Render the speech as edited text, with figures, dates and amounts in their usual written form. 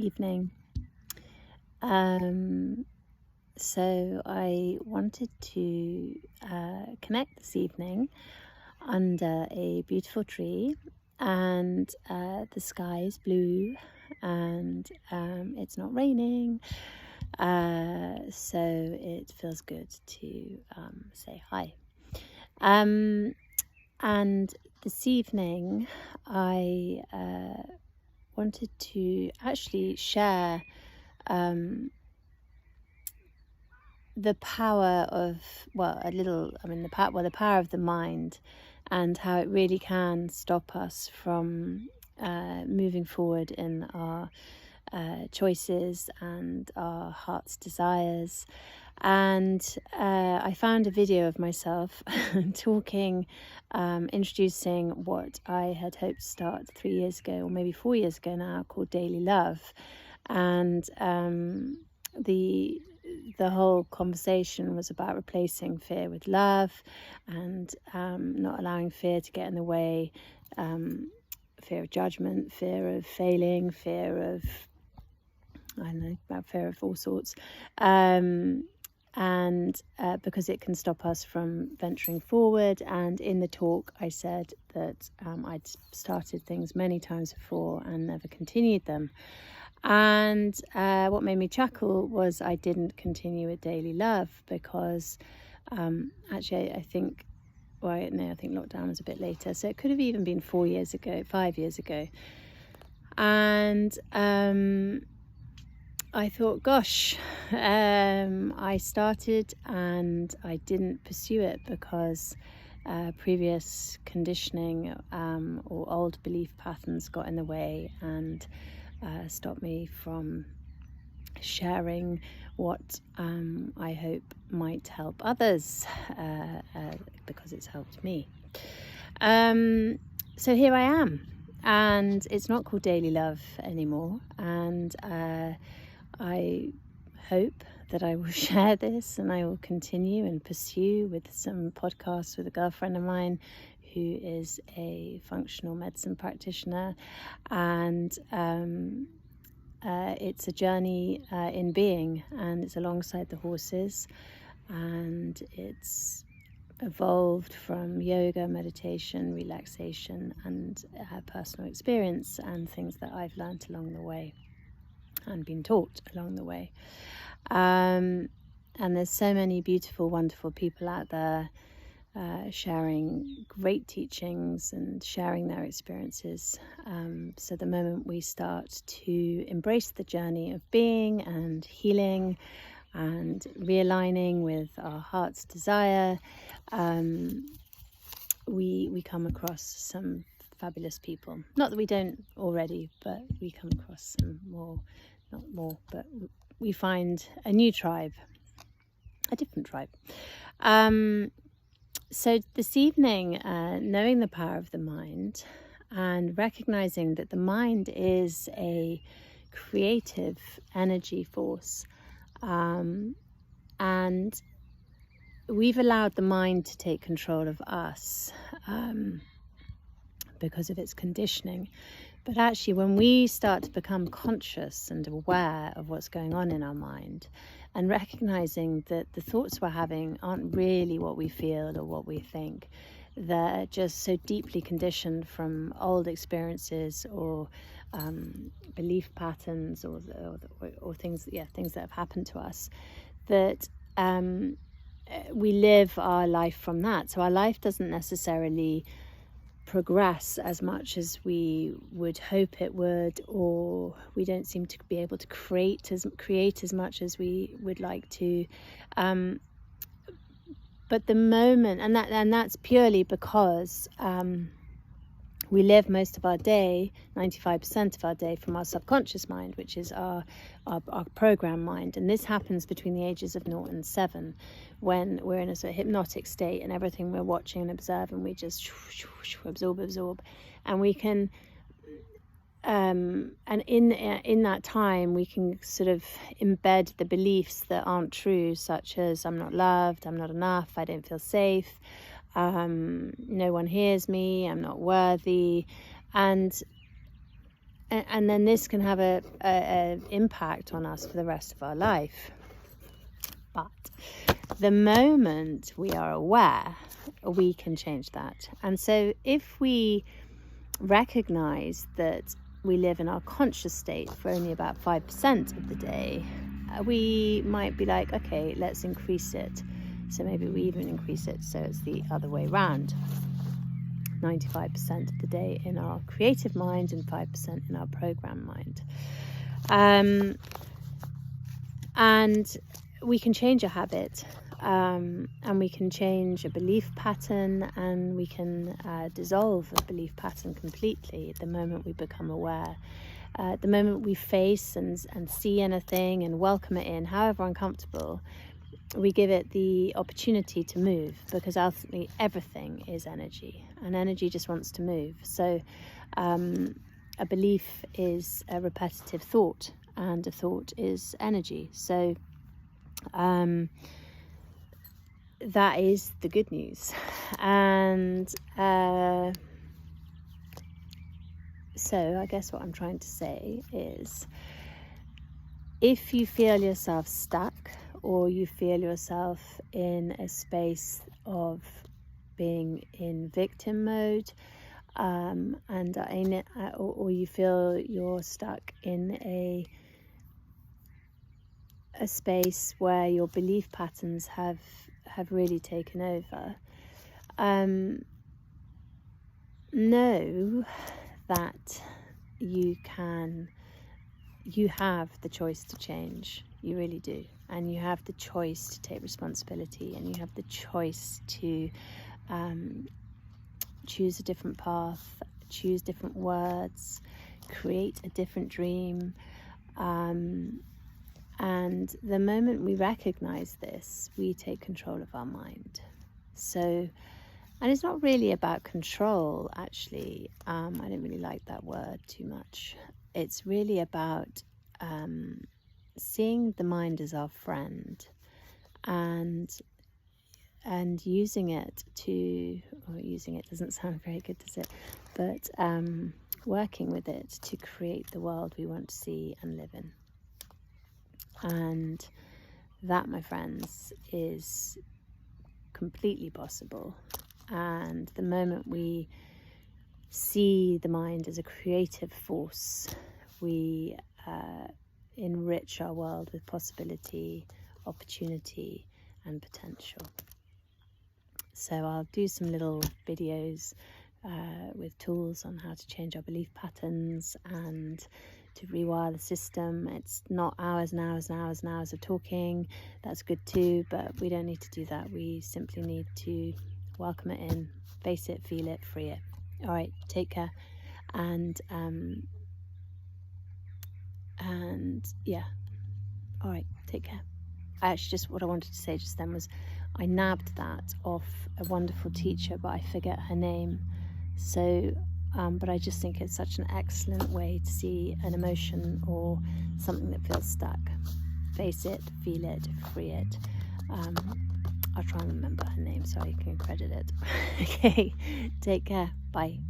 evening. So I wanted to connect this evening under a beautiful tree, and the sky is blue, and it's not raining, so it feels good to say hi. And this evening I wanted to actually share the power of, the power of the mind, and how it really can stop us from moving forward in our choices and our heart's desires. And I found a video of myself talking, introducing what I had hoped to start 3 years ago, or maybe 4 years ago now, called Daily Love. And the whole conversation was about replacing fear with love, and not allowing fear to get in the way. Fear of judgment, fear of failing, fear of fear of all sorts, and because it can stop us from venturing forward. And in the talk I said that I'd started things many times before and never continued them. And what made me chuckle was I didn't continue with Daily Love, because actually I think lockdown was a bit later, so it could have even been 5 years ago. And I thought, gosh, I started and I didn't pursue it because previous conditioning or old belief patterns got in the way and stopped me from sharing what I hope might help others, because it's helped me. So here I am, and it's not called Daily Love anymore, and I hope that I will share this, and I will continue and pursue with some podcasts with a girlfriend of mine who is a functional medicine practitioner. And it's a journey in being, and it's alongside the horses, and it's evolved from yoga, meditation, relaxation, and personal experience, and things that I've learned along the way and been taught along the way. And there's so many beautiful, wonderful people out there sharing great teachings and sharing their experiences. So the moment we start to embrace the journey of being and healing and realigning with our heart's desire, we come across some fabulous people. Not that we don't already, but we come across some but we find a new tribe, a different tribe. So this evening, knowing the power of the mind and recognizing that the mind is a creative energy force, and we've allowed the mind to take control of us because of its conditioning. But actually, when we start to become conscious and aware of what's going on in our mind, and recognizing that the thoughts we're having aren't really what we feel or what we think, they're just so deeply conditioned from old experiences or belief patterns or things that have happened to us, that we live our life from that. So our life doesn't necessarily progress as much as we would hope it would, or we don't seem to be able to create as much as we would like to. But the moment, and that's purely because we live most of our day, 95% of our day, from our subconscious mind, which is our program mind. And this happens between the ages of 0 and 7, when we're in a sort of hypnotic state, and everything we're watching and observing, we just absorb. And we can, and in that time, we can sort of embed the beliefs that aren't true, such as I'm not loved, I'm not enough, I don't feel safe, no one hears me, I'm not worthy. And and then this can have a impact on us for the rest of our life. But the moment we are aware, we can change that. And so if we recognize that we live in our conscious state for only about 5% of the day, we might be like, okay, let's increase it. So maybe we even increase it so it's the other way around. 95% of the day in our creative mind and 5% in our program mind. And we can change a habit, and we can change a belief pattern, and we can dissolve a belief pattern completely the moment we become aware. The moment we face and see anything and welcome it in, however uncomfortable, we give it the opportunity to move, because ultimately everything is energy, and energy just wants to move. So a belief is a repetitive thought, and a thought is energy. So that is the good news. And so I guess what I'm trying to say is, if you feel yourself stuck, or you feel yourself in a space of being in victim mode, or you feel you're stuck in a space where your belief patterns have really taken over, know that you have the choice to change. You really do. And you have the choice to take responsibility, and you have the choice to choose a different path, choose different words, create a different dream. And the moment we recognize this, we take control of our mind. So, and it's not really about control, actually. I don't really like that word too much. It's really about seeing the mind as our friend, and using it doesn't sound very good, does it? But working with it to create the world we want to see and live in. And that, my friends, is completely possible. And the moment we see the mind as a creative force, we enrich our world with possibility, opportunity, and potential. So I'll do some little videos with tools on how to change our belief patterns and to rewire the system. It's not hours and hours and hours and hours of talking. That's good too, but we don't need to do that. We simply need to welcome it in, face it, feel it, free it. All right, take care. And yeah, all right, take care. What I wanted to say just then was, I nabbed that off a wonderful teacher, but I forget her name. So but I just think it's such an excellent way to see an emotion or something that feels stuck. Face it, feel it, free it. I'll try and remember her name so I can credit it. Okay, take care. Bye.